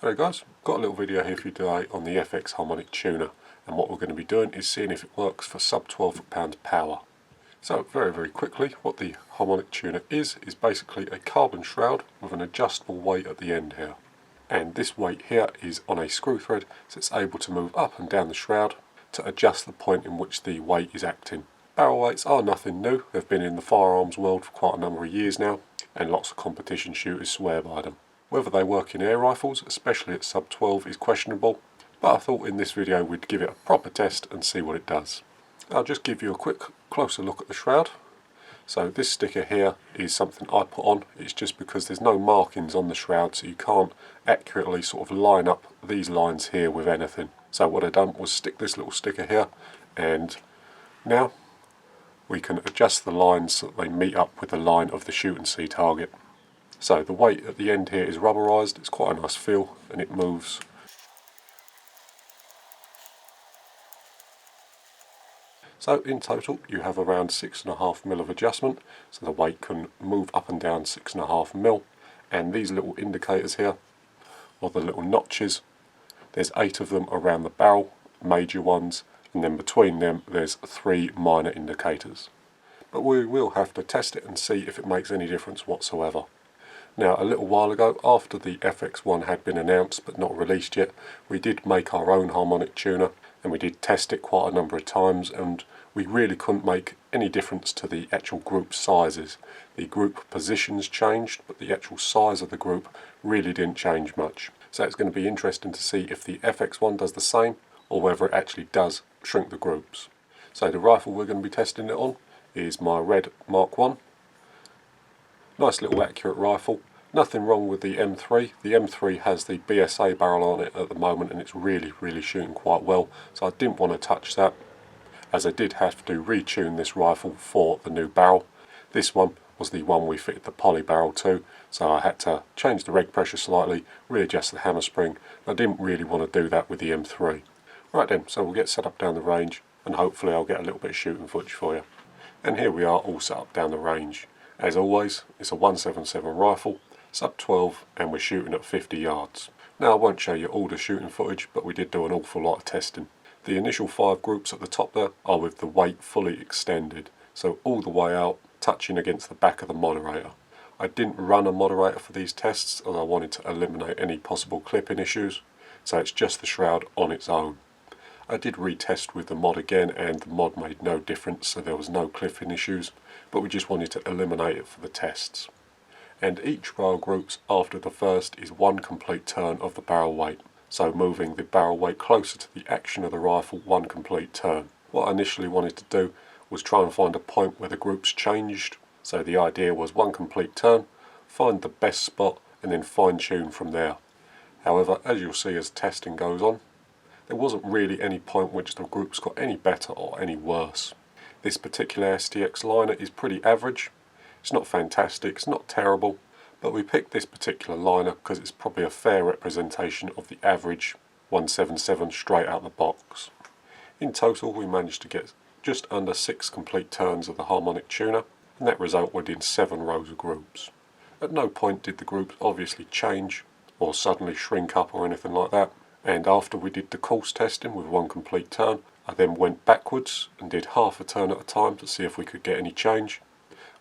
Hello guys, got a little video here for you today on the FX Harmonic tuner, and what we're going to be doing is seeing if it works for sub 12 pound power. So very quickly, what the harmonic tuner is basically a carbon shroud with an adjustable weight at the end here. And this weight here is on a screw thread, so it's able to move up and down the shroud to adjust the point in which the weight is acting. Barrel weights are nothing new, they've been in the firearms world for quite a number of years now, and lots of competition shooters swear by them. Whether they work in air rifles, especially at sub 12, is questionable, but I thought in this video we'd give it a proper test and see what it does. I'll just give you a quick closer look at the shroud. So this sticker here is something I put on. It's just because there's no markings on the shroud, so you can't accurately sort of line up these lines here with anything. So what I done was stick this little sticker here, and now we can adjust the lines so that they meet up with the line of the shoot and see target. So the weight at the end here is rubberized, it's quite a nice feel and it moves. So in total you have around 6.5mm of adjustment, so the weight can move up and down 6.5mm, and these little indicators here, or the little notches, there's 8 of them around the barrel, major ones, and then between them there's 3 minor indicators. But we will have to test it and see if it makes any difference whatsoever. Now, a little while ago, after the FX1 had been announced but not released yet, we did make our own harmonic tuner and we did test it quite a number of times, and we really couldn't make any difference to the actual group sizes. The group positions changed, but the actual size of the group really didn't change much. So it's going to be interesting to see if the FX1 does the same or whether it actually does shrink the groups. So the rifle we're going to be testing it on is my red Mark 1. Nice little accurate rifle. Nothing wrong with the M3. The M3 has the BSA barrel on it at the moment and it's really shooting quite well, so I didn't want to touch that, as I did have to retune this rifle for the new barrel. This one was the one we fitted the poly barrel to, so I had to change the reg pressure slightly, readjust the hammer spring. I didn't really want to do that with the M3. Right then, so we'll get set up down the range and hopefully I'll get a little bit of shooting footage for you. And here we are all set up down the range. As always, it's a 177 rifle, sub 12, and we're shooting at 50 yards. Now I won't show you all the shooting footage, but we did do an awful lot of testing. The initial 5 groups at the top there are with the weight fully extended, so all the way out, touching against the back of the moderator. I didn't run a moderator for these tests as I wanted to eliminate any possible clipping issues, so it's just the shroud on its own. I did retest with the mod again and the mod made no difference, so there was no clipping issues, but we just wanted to eliminate it for the tests. And each barrel groups after the first is 1 complete turn of the barrel weight, so moving the barrel weight closer to the action of the rifle 1 complete turn. What I initially wanted to do was try and find a point where the groups changed, so the idea was 1 complete turn, find the best spot and then fine tune from there. However, as you'll see as testing goes on, there wasn't really any point which the groups got any better or any worse. This particular STX liner is pretty average. It's not fantastic, it's not terrible, but we picked this particular liner because it's probably a fair representation of the average 177 straight out the box. In total we managed to get just under 6 complete turns of the harmonic tuner, and that resulted in 7 rows of groups. At no point did the groups obviously change or suddenly shrink up or anything like that, and after we did the course testing with 1 complete turn, I then went backwards and did half a turn at a time to see if we could get any change,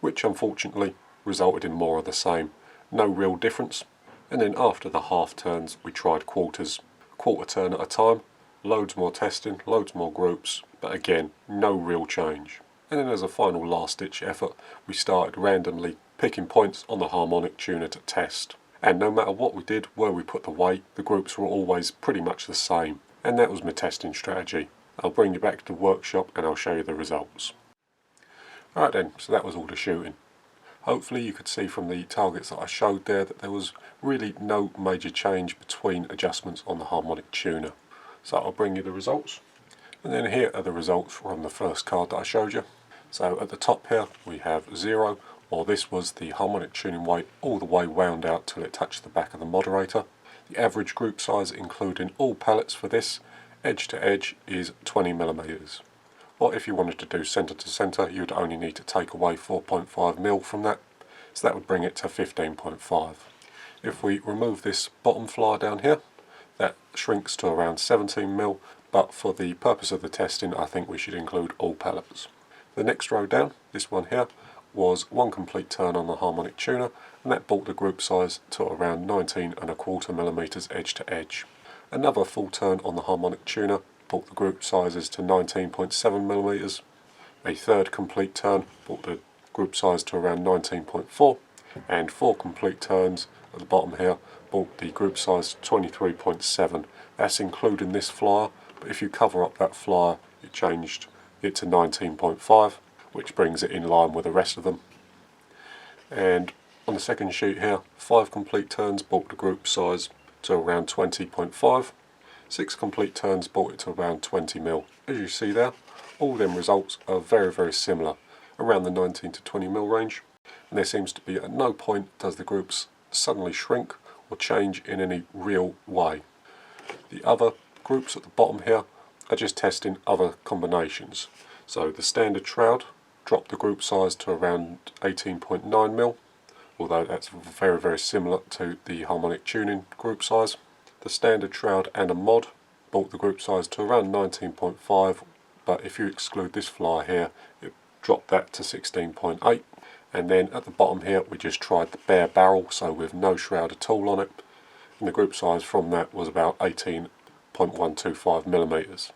which unfortunately resulted in more of the same. No real difference. And then after the half turns we tried quarters, quarter turn at a time, loads more testing, loads more groups, but again no real change. And then as a final last ditch effort we started randomly picking points on the harmonic tuner to test. And no matter what we did, where we put the weight, the groups were always pretty much the same. And that was my testing strategy. I'll bring you back to the workshop and I'll show you the results. Alright then, so that was all the shooting. Hopefully you could see from the targets that I showed there that there was really no major change between adjustments on the harmonic tuner. So I'll bring you the results. And then here are the results from the first card that I showed you. So at the top here we have 0, or this was the harmonic tuning weight all the way wound out till it touched the back of the moderator. The average group size including all pellets for this, edge to edge, is 20mm. Or if you wanted to do centre to centre, you'd only need to take away 4.5mm from that, so that would bring it to 15.5. If we remove this bottom flyer down here, that shrinks to around 17mm, but for the purpose of the testing I think we should include all pellets. The next row down, this one here, was one complete turn on the harmonic tuner, and that brought the group size to around 19.25mm edge to edge. Another full turn on the harmonic tuner brought the group sizes to 19.7mm. A third complete turn brought the group size to around 19.4, and 4 complete turns at the bottom here brought the group size to 23.7. That's including this flyer, but if you cover up that flyer it changed it to 19.5, which brings it in line with the rest of them. And on the second sheet here, 5 complete turns brought the group size to around 20.5, 6 complete turns brought it to around 20mm. As you see there, all them results are very similar, around the 19 to 20mm range, and there seems to be at no point does the groups suddenly shrink or change in any real way. The other groups at the bottom here are just testing other combinations. So the standard shroud dropped the group size to around 18.9mm, although that's very similar to the harmonic tuning group size. The standard shroud and a mod brought the group size to around 19.5, but if you exclude this flyer here, it dropped that to 16.8. And then at the bottom here we just tried the bare barrel, so with no shroud at all on it, and the group size from that was about 18.125mm.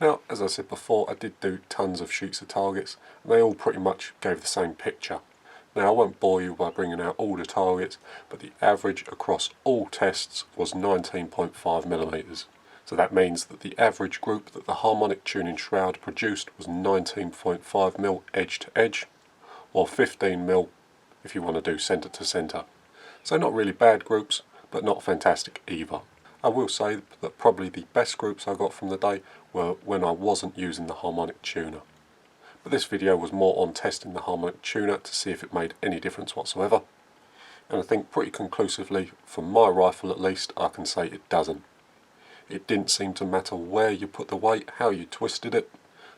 Now, as I said before, I did do tons of sheets of targets, and they all pretty much gave the same picture. Now, I won't bore you by bringing out all the targets, but the average across all tests was 19.5mm. So that means that the average group that the harmonic tuning shroud produced was 19.5mm edge to edge, or 15mm if you want to do centre to centre. So not really bad groups, but not fantastic either. I will say that probably the best groups I got from the day were when I wasn't using the harmonic tuner. But this video was more on testing the harmonic tuner to see if it made any difference whatsoever. And I think pretty conclusively, for my rifle at least, I can say it doesn't. It didn't seem to matter where you put the weight, how you twisted it.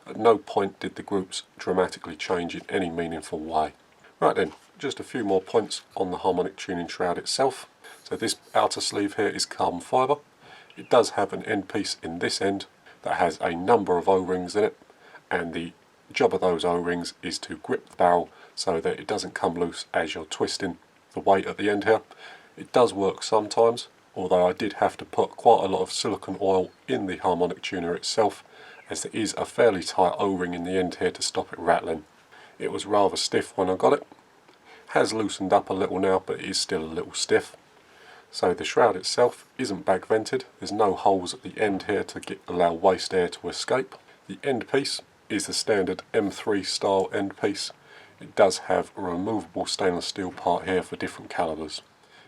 At no point did the groups dramatically change in any meaningful way. Right then, just a few more points on the harmonic tuning shroud itself. So this outer sleeve here is carbon fibre. It does have an end piece in this end that has a number of O-rings in it, and the job of those O-rings is to grip the barrel so that it doesn't come loose as you're twisting the weight at the end here. It does work sometimes, although I did have to put quite a lot of silicone oil in the harmonic tuner itself, as there is a fairly tight O-ring in the end here to stop it rattling. It was rather stiff when I got it. Has loosened up a little now, but it is still a little stiff. So the shroud itself isn't back vented. There's no holes at the end here to allow waste air to escape. The end piece is the standard M3 style end piece. It does have a removable stainless steel part here for different calibers.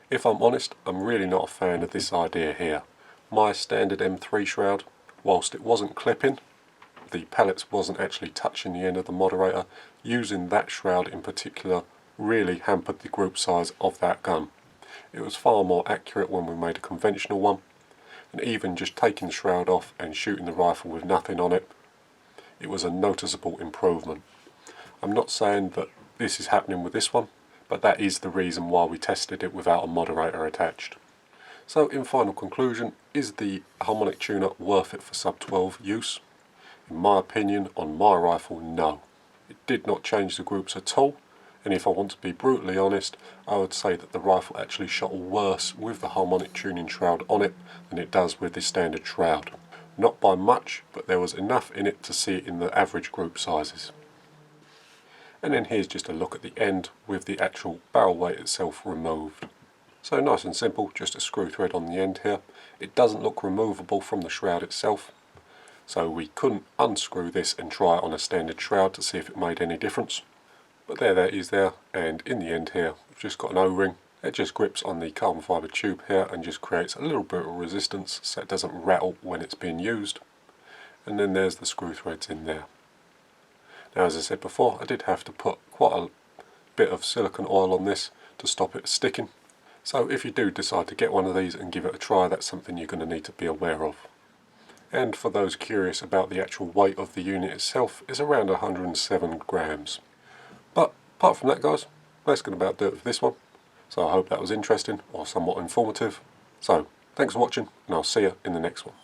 If I'm honest, I'm really not a fan of this idea here. My standard M3 shroud, whilst it wasn't clipping, the pellets wasn't actually touching the end of the moderator, using that shroud in particular really hampered the group size of that gun. It was far more accurate when we made a conventional one, and even just taking the shroud off and shooting the rifle with nothing on it, it was a noticeable improvement. I'm not saying that this is happening with this one, but that is the reason why we tested it without a moderator attached. So in final conclusion, is the harmonic tuner worth it for sub 12 use? In my opinion, on my rifle, no. It did not change the groups at all, and if I want to be brutally honest, I would say that the rifle actually shot worse with the harmonic tuning shroud on it than it does with the standard shroud. Not by much, but there was enough in it to see it in the average group sizes. And then here's just a look at the end with the actual barrel weight itself removed. So nice and simple, just a screw thread on the end here. It doesn't look removable from the shroud itself, so we couldn't unscrew this and try it on a standard shroud to see if it made any difference. But there that is there, and in the end here we've just got an O-ring. It just grips on the carbon fibre tube here and just creates a little bit of resistance so it doesn't rattle when it's being used. And then there's the screw threads in there. Now, as I said before, I did have to put quite a bit of silicone oil on this to stop it sticking. So if you do decide to get one of these and give it a try, that's something you're going to need to be aware of. And for those curious about the actual weight of the unit itself, it's around 107 grams. But apart from that, guys, that's going to about do it for this one. So I hope that was interesting or somewhat informative. So thanks for watching, and I'll see you in the next one.